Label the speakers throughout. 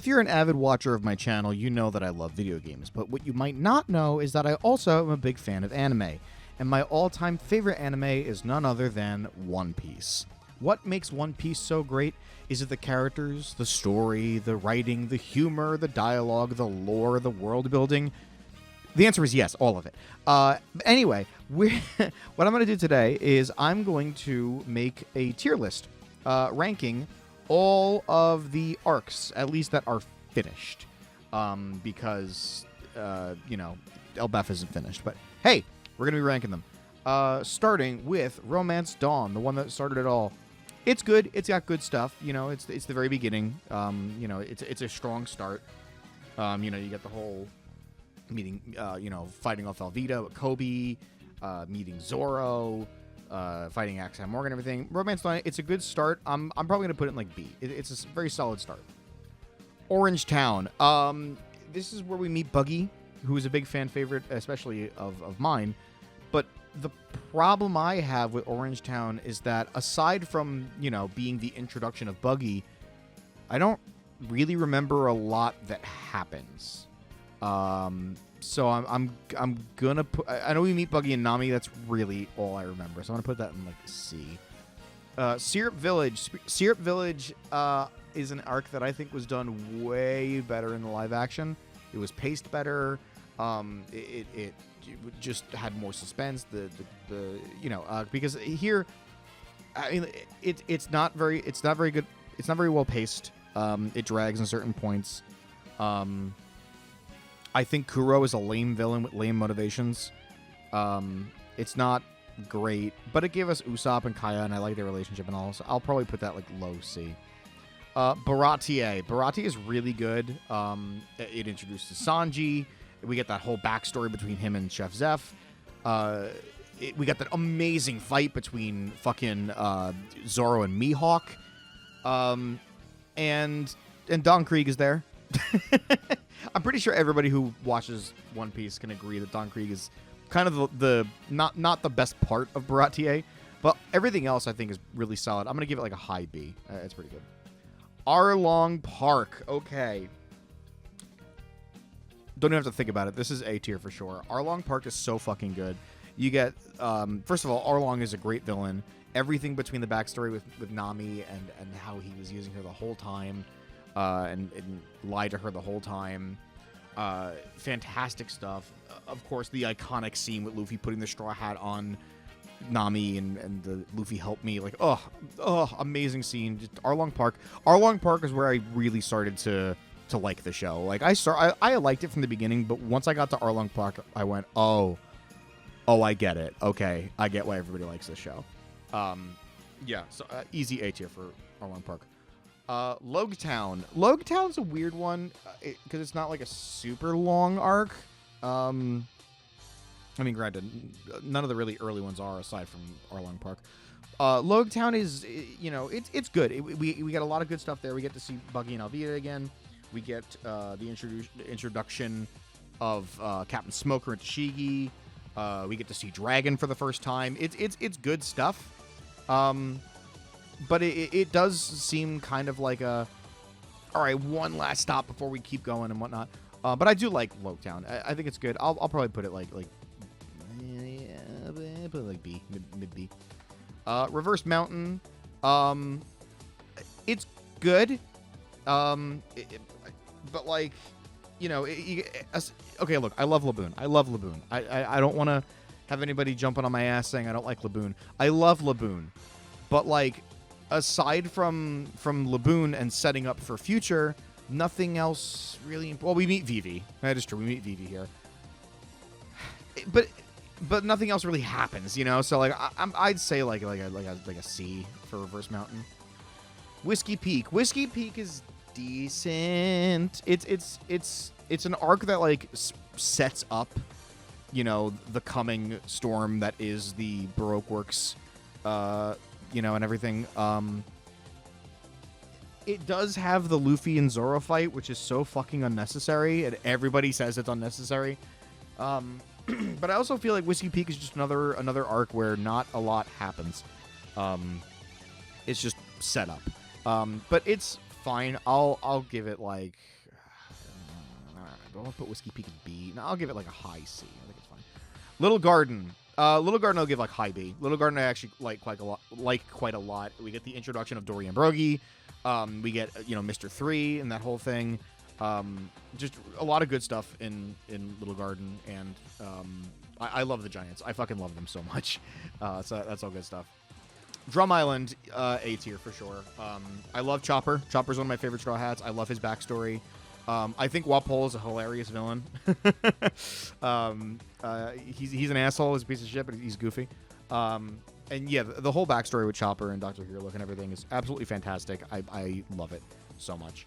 Speaker 1: If you're an avid watcher of my channel, you know that I love video games, but what you might not know is that I also am a big fan of anime, and my all-time favorite anime is none other than One Piece. What makes One Piece so great? Is it the characters, the story, the writing, the humor, the dialogue, the lore, the world building? The answer is yes, all of it. Anyway, what I'm going to do today is I'm going to make a tier list ranking all of the arcs, at least that are finished, because, Elbaf isn't finished. But hey, we're going to be ranking them. Starting with Romance Dawn, the one that started it all. It's good. It's got good stuff. It's the very beginning. It's a strong start. You get the whole meeting, fighting off Alvida with Kobe, meeting Zoro, fighting Axe Morgan, everything. Romance Dawn, it's a good start. I'm probably going to put it in like B. It's a very solid start. Orange Town. This is where we meet Buggy, who is a big fan favorite, especially of mine. But the problem I have with Orange Town is that aside from, being the introduction of Buggy, I don't really remember a lot that happens. So I'm gonna put. I know we meet Buggy and Nami. That's really all I remember. So I'm gonna put that in like C. Syrup Village. Syrup Village is an arc that I think was done way better in the live action. It was paced better. It just had more suspense. Because here, I mean, it's not very good. It's not very well paced. It drags in certain points. I think Kuro is a lame villain with lame motivations. It's not great, but it gave us Usopp and Kaya, and I like their relationship and all, so I'll probably put that like low C. Baratie. Baratie is really good. It introduces Sanji. We get that whole backstory between him and Chef Zeph. We got that amazing fight between fucking Zoro and Mihawk. And Don Krieg is there. I'm pretty sure everybody who watches One Piece can agree that Don Krieg is kind of the not the best part of Baratie, but everything else I think is really solid. I'm gonna give it like a high B. It's pretty good. Arlong Park. Okay. Don't even have to think about it. This is A tier for sure. Arlong Park is so fucking good. You get, first of all, Arlong is a great villain. Everything between the backstory with Nami and how he was using her the whole time, and lied to her the whole time. Fantastic stuff. Of course, the iconic scene with Luffy putting the straw hat on Nami and the Luffy help me. Like, amazing scene. Just Arlong Park. Arlong Park is where I really started to like the show. Like I liked it from the beginning, but once I got to Arlong Park, I went, oh, I get it. Okay, I get why everybody likes this show. So easy A tier for Arlong Park. Logtown. Logtown's a weird one because it's not like a super long arc. I mean, granted, none of the really early ones are aside from Arlong Park. Logtown is, it's good. We get a lot of good stuff there. We get to see Buggy and Alvida again. We get the introduction of Captain Smoker and Tashigi. We get to see Dragon for the first time. It's good stuff. But it does seem kind of like all right, one last stop before we keep going and whatnot. But I do like Logtown. I think it's good. I'll probably put it like B, mid B. Reverse Mountain. It's good. But like, okay, look, I love Laboon. I don't want to have anybody jumping on my ass saying I don't like Laboon. I love Laboon. But like, aside from Laboon and setting up for future, nothing else really. Well, we meet Vivi. That is true. We meet Vivi here. But nothing else really happens, So like, I'd say like a C for Reverse Mountain. Whiskey Peak. Whiskey Peak is decent. It's an arc that like sets up, the coming storm that is the Baroque Works, and everything. It does have the Luffy and Zoro fight, which is so fucking unnecessary, and everybody says it's unnecessary. But I also feel like Whiskey Peak is just another arc where not a lot happens. It's just set up. But it's fine. I'll give it like I'll put Whiskey Peak at B. No, I'll give it like a high C. I think it's fine. Little Garden. Little Garden I'll give like high B. Little Garden I actually like quite a lot. We get the introduction of Dorian Broggie. We get Mr. 3 and that whole thing. Just a lot of good stuff in Little Garden, and I love the Giants. I fucking love them so much. So that's all good stuff. Drum Island, A tier for sure. I love Chopper. Chopper's one of my favorite Straw Hats. I love his backstory. I think Walpole is a hilarious villain. He's an asshole. He's a piece of shit, but he's goofy. And yeah, the whole backstory with Chopper and Dr. Hero and everything is absolutely fantastic. I love it so much.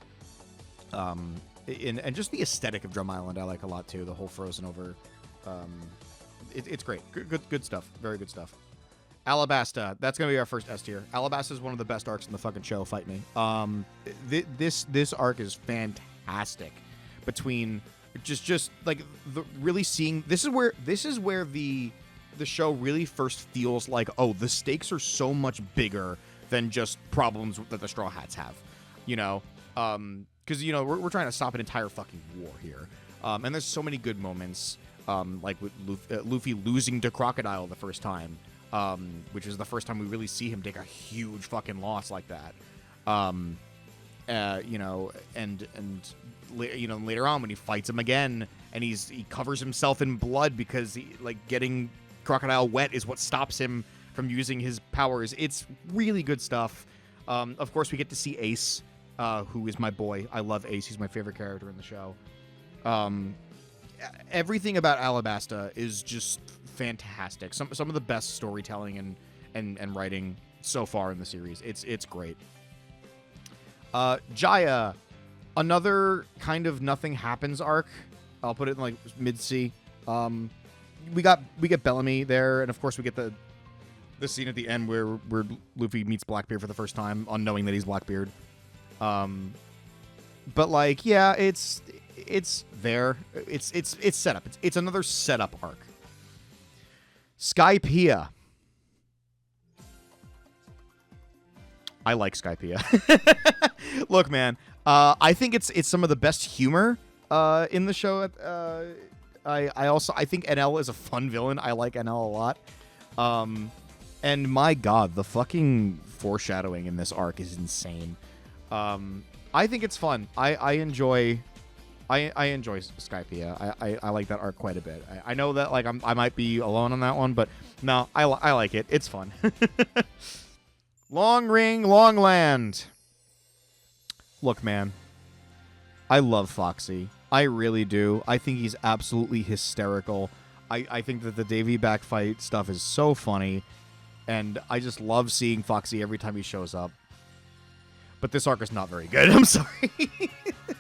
Speaker 1: And just the aesthetic of Drum Island I like a lot too. The whole Frozen Over. It's great. Good stuff. Very good stuff. Alabasta. That's going to be our first S tier. Alabasta is one of the best arcs in the fucking show. Fight me. This arc is fantastic. Between just like the really seeing this is where the show really first feels like, oh, the stakes are so much bigger than just problems that the Straw Hats have. Because we're trying to stop an entire fucking war here. And there's so many good moments. Like with Luffy losing to Crocodile the first time. Which is the first time we really see him take a huge fucking loss like that. Later on when he fights him again and he covers himself in blood because getting Crocodile wet is what stops him from using his powers. It's really good stuff. Of course, we get to see Ace, who is my boy. I love Ace. He's my favorite character in the show. Everything about Alabasta is just fantastic. Some of the best storytelling and writing so far in the series. It's great. Jaya, another kind of nothing happens arc. I'll put it in like mid C. We get Bellamy there, and of course we get the scene at the end where Luffy meets Blackbeard for the first time, unknowing that he's Blackbeard. But like, yeah, it's there. It's set up. It's another setup arc. Skypiea. I like Skypiea. Look, man. I think it's some of the best humor in the show. I think NL is a fun villain. I like NL a lot. And my God, the fucking foreshadowing in this arc is insane. I think it's fun. I enjoy Skypiea. I like that arc quite a bit. I know that like I might be alone on that one, but no, I like it. It's fun. Long Ring, Long Land. Look, man, I love Foxy. I really do. I think he's absolutely hysterical. I think that the Davy back fight stuff is so funny, and I just love seeing Foxy every time he shows up. But this arc is not very good. I'm sorry.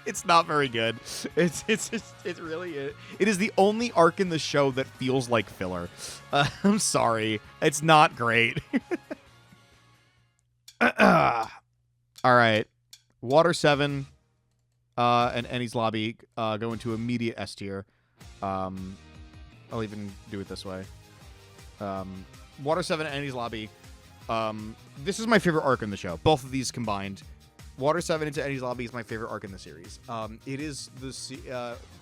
Speaker 1: It's not very good. It really is. It is the only arc in the show that feels like filler. I'm sorry. It's not great. All right. Water 7 and Enies Lobby go into immediate S tier. I'll even do it this way. Water 7 and Enies Lobby. This is my favorite arc in the show. Both of these combined. Water 7 into Enies Lobby is my favorite arc in the series. It is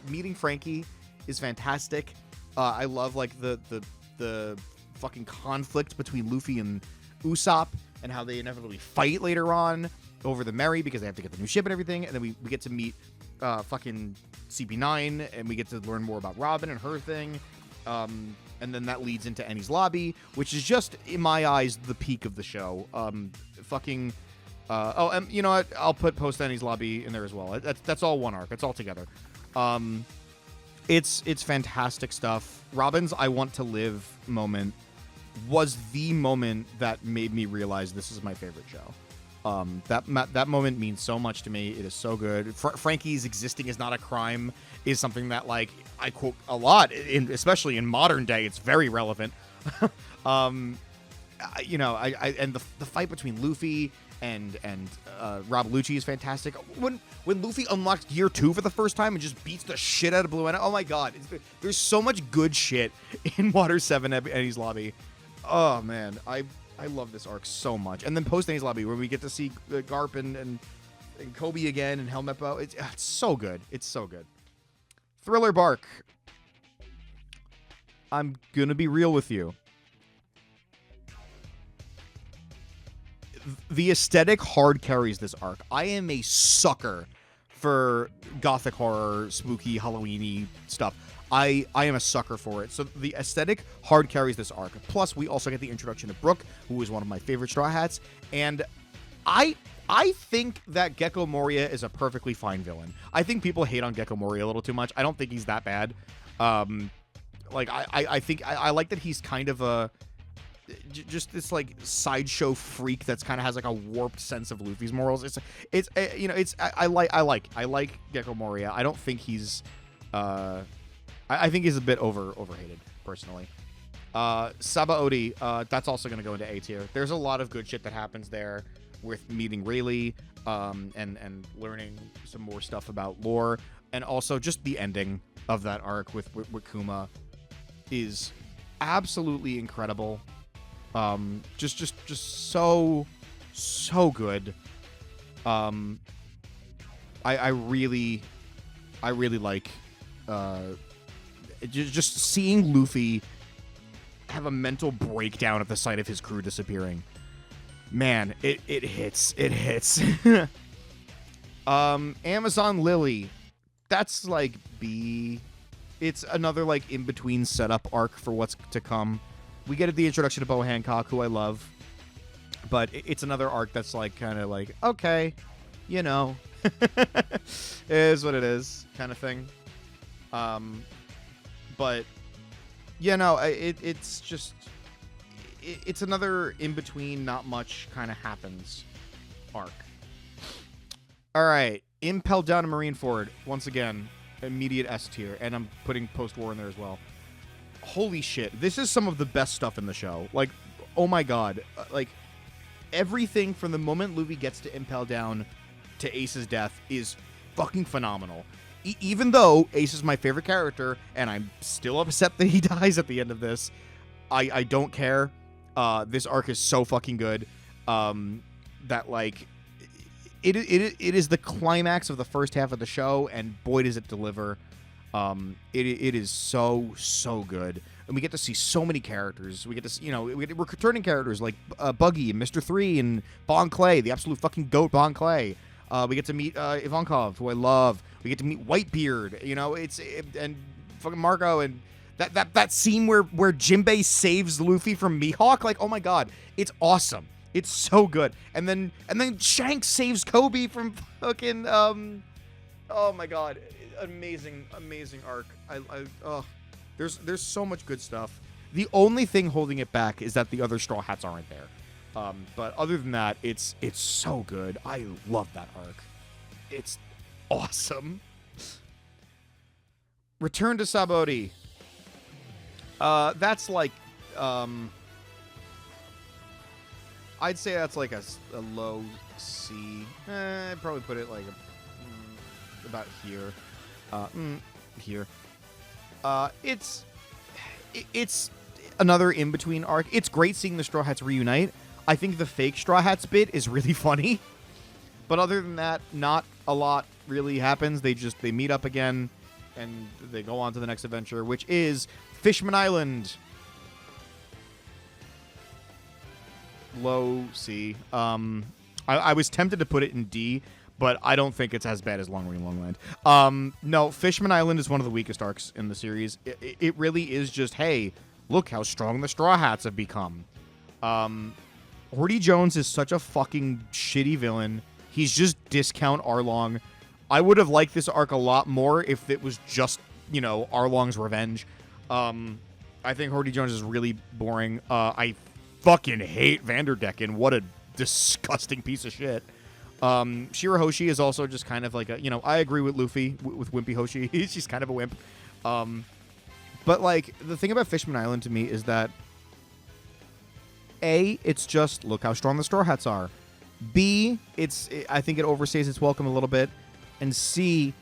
Speaker 1: meeting Frankie is fantastic. I love like the fucking conflict between Luffy and Usopp and how they inevitably fight later on over the Merry because they have to get the new ship and everything. And then we get to meet fucking CP9 and we get to learn more about Robin and her thing. And then that leads into Enies Lobby, which is just, in my eyes, the peak of the show. And you know what? I'll put post Enies Lobby in there as well. That's all one arc. It's all together. It's fantastic stuff. Robin's I Want to Live moment was the moment that made me realize this is my favorite show. That moment means so much to me. It is so good. Frankie's existing is not a crime is something that like I quote a lot, especially in modern day. It's very relevant. And the fight between Luffy and Rob Lucci is fantastic. When Luffy unlocks Gear 2 for the first time and just beats the shit out of Blue Enda, oh my God, there's so much good shit in Water 7 Enies Lobby. Oh man, I love this arc so much. And then post Enies Lobby where we get to see Garp and Kobe again and Helmeppo. It's so good. It's so good. Thriller Bark. I'm gonna be real with you. The aesthetic hard carries this arc. I am a sucker for gothic horror, spooky, Halloween-y stuff. I am a sucker for it. So the aesthetic hard carries this arc. Plus, we also get the introduction of Brooke, who is one of my favorite Straw Hats. And I think that Gecko Moria is a perfectly fine villain. I think people hate on Gecko Moria a little too much. I don't think he's that bad. Like, I think I like that he's kind of a... just this like sideshow freak that's kind of has like a warped sense of Luffy's morals. It's you know, it's I like Gecko Moria. I don't think he's I think he's a bit overhated personally. Sabaody, that's also going to go into A tier. There's a lot of good shit that happens there with meeting Rayleigh, and learning some more stuff about lore, and also just the ending of that arc with Kuma is absolutely incredible. Just so good. I really like just seeing Luffy have a mental breakdown at the sight of his crew disappearing. Man, it hits. Amazon Lily, that's like B. It's another like in between setup arc for what's to come. We get the introduction to Bo Hancock, who I love, but it's another arc that's like kind of like, okay, you know, it is what it is kind of thing. But yeah, no, it's just it's another in between, not much kind of happens arc. All right, Impel Down to Marineford once again, immediate S tier, and I'm putting post-war in there as well. Holy shit, this is some of the best stuff in the show. Like, oh my god, like everything from the moment Luffy gets to Impel Down to Ace's death is fucking phenomenal. Even though Ace is my favorite character, and I'm still upset that he dies at the end of this, I don't care. This arc is so fucking good that like it is the climax of the first half of the show, and boy does it deliver. It is so good, and we get to see so many characters. We get to see, we're returning characters like Buggy and Mr. 3 and Bon Clay, the absolute fucking goat Bon Clay. We get to meet Ivankov, who I love. We get to meet Whitebeard, and fucking Marco, and that scene where Jinbei saves Luffy from Mihawk. Like, oh my god, it's awesome. It's so good. And then Shanks saves Kobe from fucking oh my god, amazing arc. There's so much good stuff. The only thing holding it back is that the other Straw Hats aren't there. But other than that, it's so good. I love that arc. It's awesome. Return to Sabaody. That's like, I'd say that's like a low C. I'd probably put it like about here. Here. It's another in-between arc. It's great seeing the Straw Hats reunite. I think the fake Straw Hats bit is really funny. But other than that, not a lot really happens. They meet up again, and they go on to the next adventure, which is Fishman Island. Low C. I was tempted to put it in D, but I don't think it's as bad as Long Ring Longland. No, Fishman Island is one of the weakest arcs in the series. It really is just, hey, look how strong the Straw Hats have become. Horty Jones is such a fucking shitty villain. He's just discount Arlong. I would have liked this arc a lot more if it was just, Arlong's revenge. I think Horty Jones is really boring. I fucking hate Vanderdecken. What a disgusting piece of shit. Shirahoshi is also just kind of like I agree with Luffy, with Wimpy Hoshi. She's kind of a wimp. But, like, the thing about Fishman Island to me is that, A, it's just, look how strong the Straw Hats are. B, I think it overstays its welcome a little bit. And C,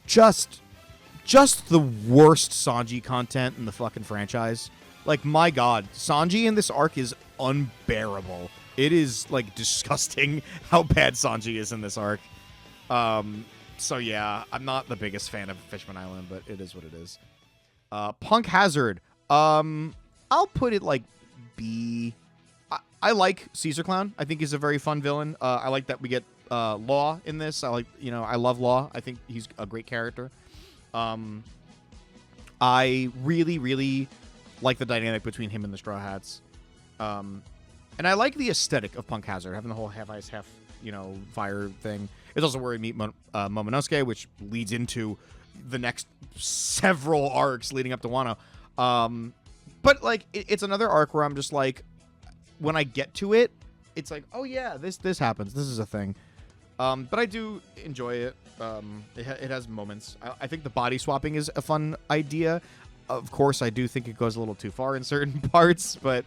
Speaker 1: just the worst Sanji content in the fucking franchise. Like, my god, Sanji in this arc is unbearable. It is, like, disgusting how bad Sanji is in this arc. So yeah, I'm not the biggest fan of Fishman Island, but it is what it is. Punk Hazard. I'll put it like B. I like Caesar Clown. I think he's a very fun villain. I like that we get Law in this. I love Law. I think he's a great character. I really, really like the dynamic between him and the Straw Hats. And I like the aesthetic of Punk Hazard, having the whole half ice, half, fire thing. It's also where we meet Momonosuke, which leads into the next several arcs leading up to Wano. But, like, it's another arc where I'm just like, when I get to it, it's like, oh, yeah, this happens. This is a thing. But I do enjoy it. It has moments. I think the body swapping is a fun idea. Of course, I do think it goes a little too far in certain parts, but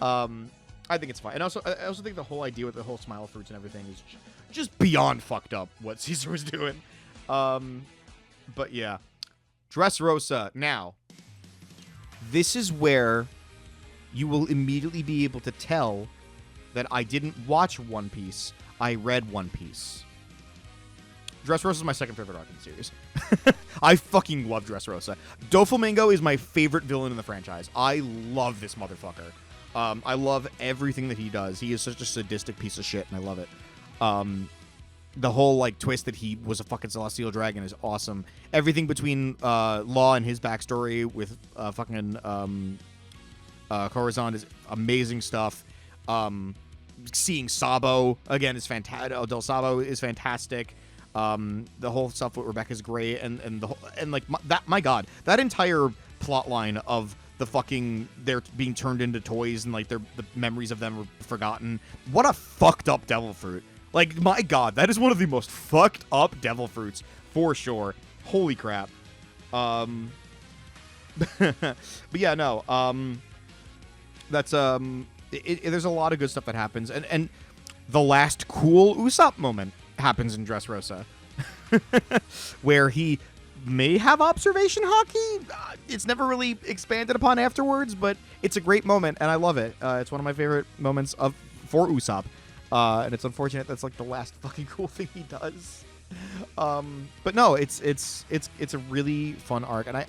Speaker 1: I think it's fine. And I also think the whole idea with the whole smile fruits and everything is just beyond fucked up what Caesar was doing. But yeah. Dressrosa. Now, this is where you will immediately be able to tell that I didn't watch One Piece. I read One Piece. Dressrosa is my second favorite arc in the series. I fucking love Dressrosa. Doflamingo is my favorite villain in the franchise. I love this motherfucker. I love everything that he does. He is such a sadistic piece of shit, and I love it. The whole, like, twist that he was a fucking Celestial Dragon is awesome. Everything between Law and his backstory with Corazon is amazing stuff. Seeing Sabo again is fantastic. Del Sabo is fantastic. The whole stuff with Rebecca is great, my god, that entire plot line of the fucking they're being turned into toys and like the memories of them were forgotten. What a fucked up devil fruit! Like, my god, that is one of the most fucked up devil fruits for sure. Holy crap. But yeah, no. That's there's a lot of good stuff that happens, and the last cool Usopp moment happens in Dressrosa, where he may have observation hockey. It's never really expanded upon afterwards, but it's a great moment, and I love it. It's one of my favorite moments for Usopp, and it's unfortunate that's like the last fucking cool thing he does. But no, it's a really fun arc, and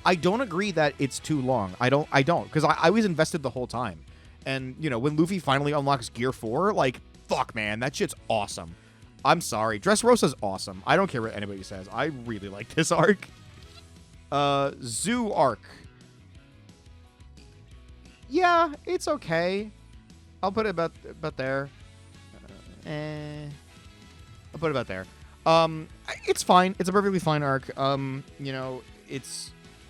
Speaker 1: I don't agree that it's too long. I don't, because I was invested the whole time. And, when Luffy finally unlocks Gear 4, like, fuck, man, that shit's awesome. I'm sorry. Dressrosa's awesome. I don't care what anybody says. I really like this arc. Zoo arc. Yeah, it's okay. I'll put it about there. I'll put it about there. It's fine. It's a perfectly fine arc.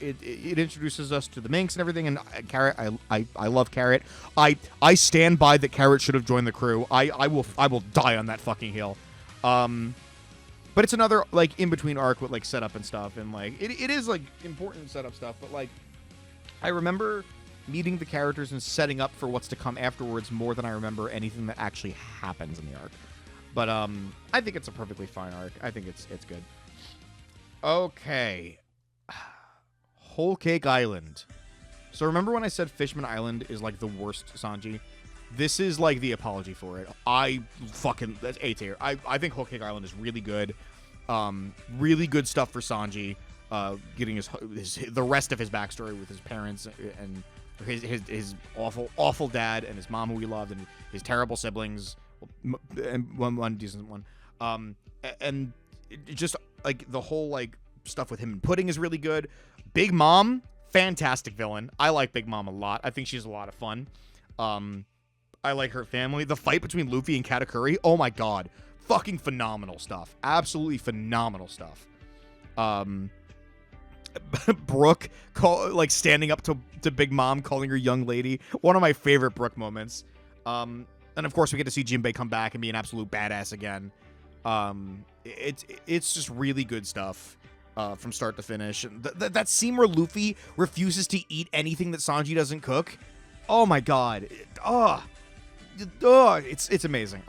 Speaker 1: It introduces us to the Minx and everything, and Carrot, I love Carrot. I stand by that Carrot should have joined the crew. I will die on that fucking hill. But it's another, like, in between arc with, like, setup and stuff, and like it is like important setup stuff, but like I remember meeting the characters and setting up for what's to come afterwards more than I remember anything that actually happens in the arc. But I think it's a perfectly fine arc. I think it's good. Okay. Whole Cake Island. So remember when I said Fishman Island is like the worst Sanji? This is like the apology for it. That's A tier. I think Whole Cake Island is really good. Really good stuff for Sanji. Getting the rest of his backstory with his parents and his awful dad and his mom who he loved and his terrible siblings and one decent one. And just like the whole like stuff with him and Pudding is really good. Big Mom, fantastic villain. I like Big Mom a lot. I think she's a lot of fun. I like her family. The fight between Luffy and Katakuri, oh my god. Fucking phenomenal stuff. Absolutely phenomenal stuff. Brooke standing up to Big Mom, calling her young lady. One of my favorite Brooke moments. And of course we get to see Jinbei come back and be an absolute badass again. It's just really good stuff. From start to finish. That scene where Luffy refuses to eat anything that Sanji doesn't cook. Oh my god. It's amazing.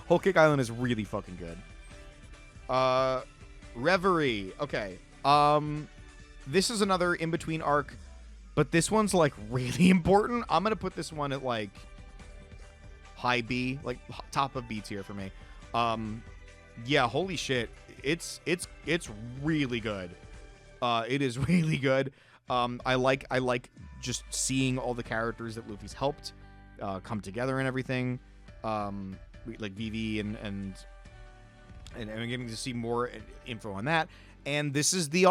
Speaker 1: Whole Cake Island is really fucking good. Reverie. Okay. This is another in-between arc, but this one's like really important. I'm gonna put this one at like high B, like top of B tier for me. Yeah, holy shit. it's really good. It is really good. I like just seeing all the characters that Luffy's helped come together and everything. Like Vivi and getting to see more info on that. And this is the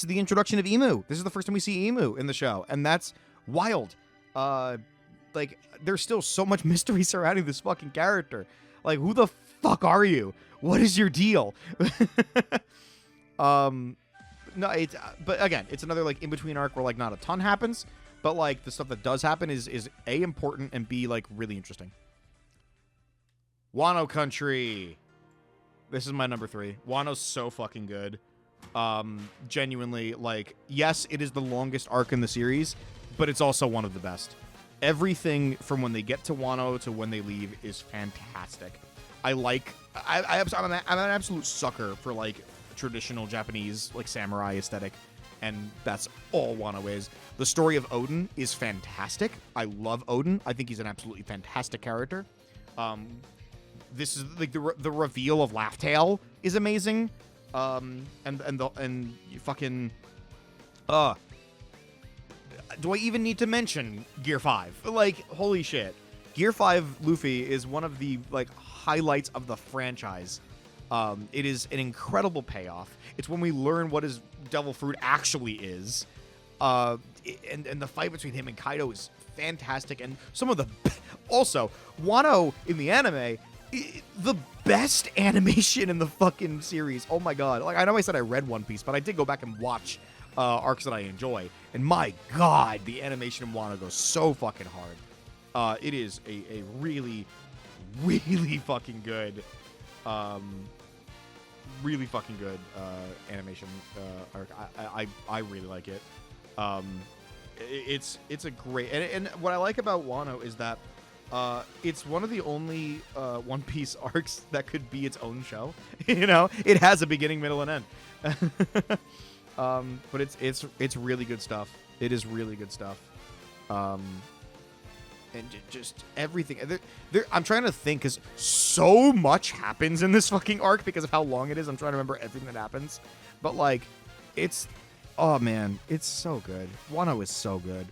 Speaker 1: introduction of Emu. This is the first time we see Emu in the show, and that's wild. Like, there's still so much mystery surrounding this fucking character. Like, who the fuck are you? What is your deal? No, it's but again, it's another like in between arc where like not a ton happens, but like the stuff that does happen is A, important, and B, like really interesting. Wano Country. This is my number 3. Wano's so fucking good. Genuinely, like, yes, it is the longest arc in the series, but it's also one of the best. Everything from when they get to Wano to when they leave is fantastic. I'm an absolute sucker for like traditional Japanese like samurai aesthetic, and that's all Wano is. The story of Odin is fantastic. I love Odin. I think he's an absolutely fantastic character. This is like the reveal of Laugh Tale is amazing. And you fucking do I even need to mention Gear 5? Like, holy shit. Gear 5 Luffy is one of the like highlights of the franchise. It is an incredible payoff. It's when we learn what his devil fruit actually is. And the fight between him and Kaido is fantastic. And some of the also Wano in the anime, the best animation in the fucking series. Oh my god. Like, I know I said I read One Piece, but I did go back and watch arcs that I enjoy. And my god, the animation in Wano goes so fucking hard. It is a really, really fucking good animation arc. I really like it. It's a great, and what I like about Wano is that it's one of the only One Piece arcs that could be its own show. You know, it has a beginning, middle, and end. But it's really good stuff. It is really good stuff. And just everything. I'm trying to think, because so much happens in this fucking arc because of how long it is. I'm trying to remember everything that happens. But, like, oh, man, it's so good. Wano is so good.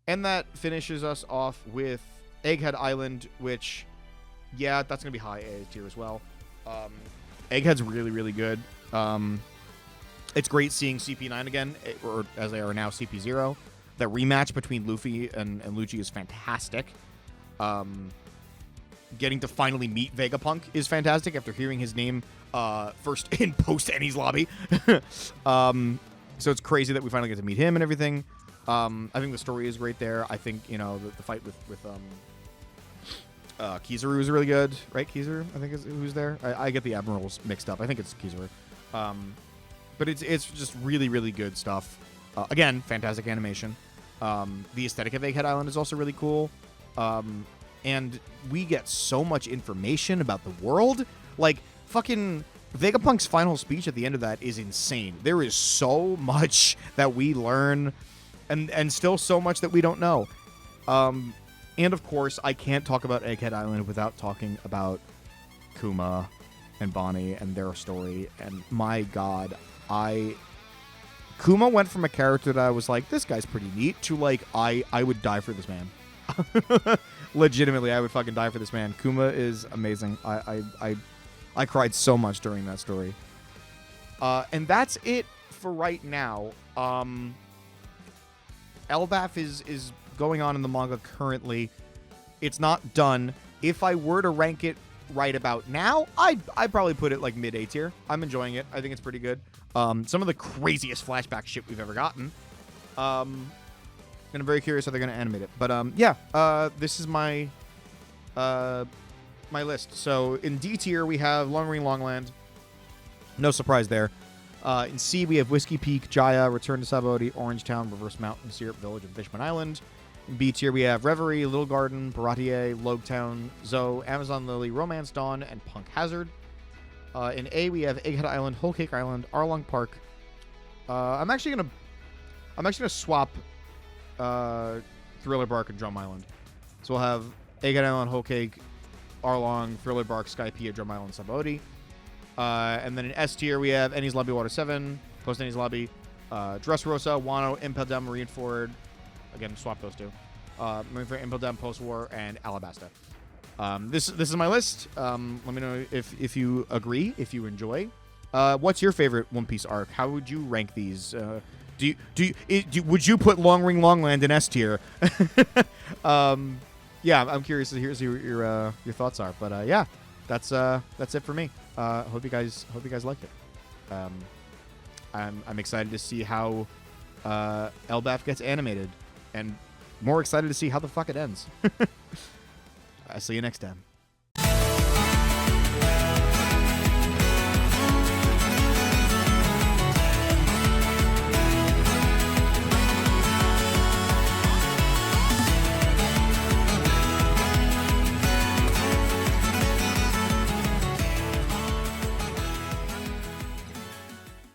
Speaker 1: And that finishes us off with Egghead Island, which, yeah, that's going to be high A tier as well. Egghead's really, really good. It's great seeing CP9 again, or as they are now, CP0. The rematch between Luffy and Lucci is fantastic. Getting to finally meet Vegapunk is fantastic after hearing his name first in post Enies lobby. So it's crazy that we finally get to meet him and everything. I think the story is great there. I think, you know, the fight with Kizaru is really good, right? Kizaru, I think is who's there. I get the admirals mixed up. I think it's Kizaru. But it's just really, really good stuff. Again, fantastic animation. The aesthetic of Egghead Island is also really cool. And we get so much information about the world. Like, fucking Vegapunk's final speech at the end of that is insane. There is so much that we learn and still so much that we don't know. And of course, I can't talk about Egghead Island without talking about Kuma and Bonnie and their story. And my god, Kuma went from a character that I was like, this guy's pretty neat, to like, I would die for this man. Legitimately, I would fucking die for this man. Kuma is amazing. I cried so much during that story. And that's it for right now. Elbaf is going on in the manga currently. It's not done. If I were to rank it right about now, I'd probably put it like mid A tier. I'm enjoying it. I think it's pretty good. Some of the craziest flashback shit we've ever gotten. And I'm very curious how they're going to animate it. But yeah, this is my my list. So in D tier, we have Long Ring Longland. No surprise there. In C, we have Whiskey Peak, Jaya, Return to Sabaody, Orange Town, Reverse Mountain, Syrup Village, and Fishman Island. In B tier, we have Reverie, Little Garden, Baratier, Logetown, Zoe, Amazon Lily, Romance Dawn, and Punk Hazard. In A, we have Egghead Island, Whole Cake Island, Arlong Park. I'm actually gonna swap Thriller Bark and Drum Island. So we'll have Egghead Island, Whole Cake, Arlong, Thriller Bark, Skypiea, Drum Island, Sabaody. And then in S tier, we have Enies Lobby Water 7, Post Enies Lobby, Dressrosa, Wano, Impel Down, Marineford. Again, swap those two. Marineford, Impel Down, Post War, and Alabasta. This is my list. Let me know if you agree, if you enjoy. What's your favorite One Piece arc? How would you rank these? Would you put Long Ring Longland in S tier? Yeah, I'm curious to hear your thoughts are. But yeah, that's it for me. Hope you guys liked it. I'm excited to see how Elbaf gets animated, and more excited to see how the fuck it ends. I'll see you next time.